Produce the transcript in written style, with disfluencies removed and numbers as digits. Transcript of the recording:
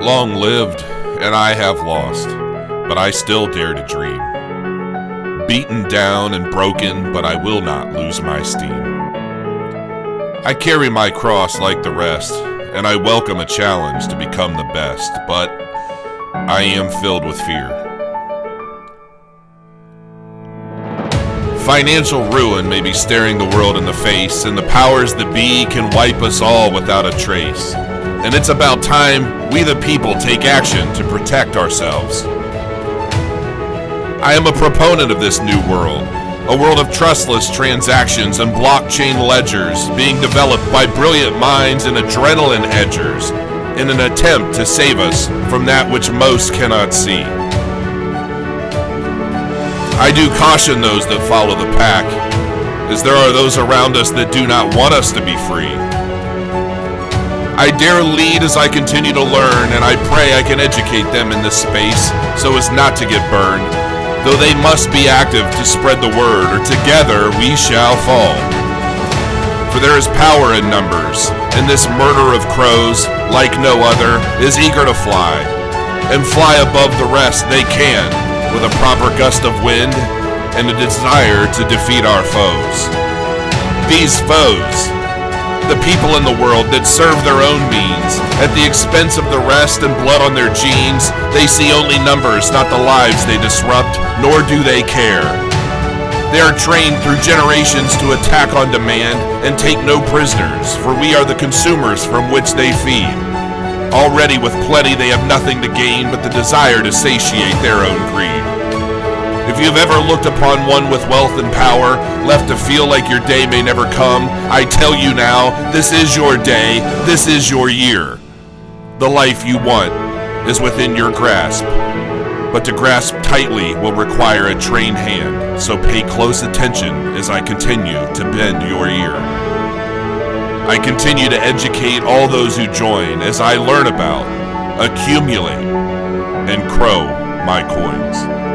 Long lived, and I have lost, but I still dare to dream. Beaten down and broken, but I will not lose my steam. I carry my cross like the rest, and I welcome a challenge to become the best, but I am filled with fear. Financial ruin may be staring the world in the face, and the powers that be can wipe us all without a trace. And it's about time we the people take action to protect ourselves. I am a proponent of this new world, a world of trustless transactions and blockchain ledgers being developed by brilliant minds and adrenaline edgers in an attempt to save us from that which most cannot see. I do caution those that follow the pack, as there are those around us that do not want us to be free. I dare lead as I continue to learn, and I pray I can educate them in this space so as not to get burned, though they must be active to spread the word, or together we shall fall. For there is power in numbers, and this murder of crows, like no other, is eager to fly, and fly above the rest they can, with a proper gust of wind and a desire to defeat our foes. These foes, the people in the world that serve their own means, at the expense of the rest and blood on their genes, they see only numbers, not the lives they disrupt, nor do they care. They are trained through generations to attack on demand and take no prisoners, for we are the consumers from which they feed. Already with plenty they have nothing to gain but the desire to satiate their own greed. If you've ever looked upon one with wealth and power, left to feel like your day may never come, I tell you now, this is your day, this is your year. The life you want is within your grasp, but to grasp tightly will require a trained hand, so pay close attention as I continue to bend your ear. I continue to educate all those who join as I learn about, accumulate, and crow my coins.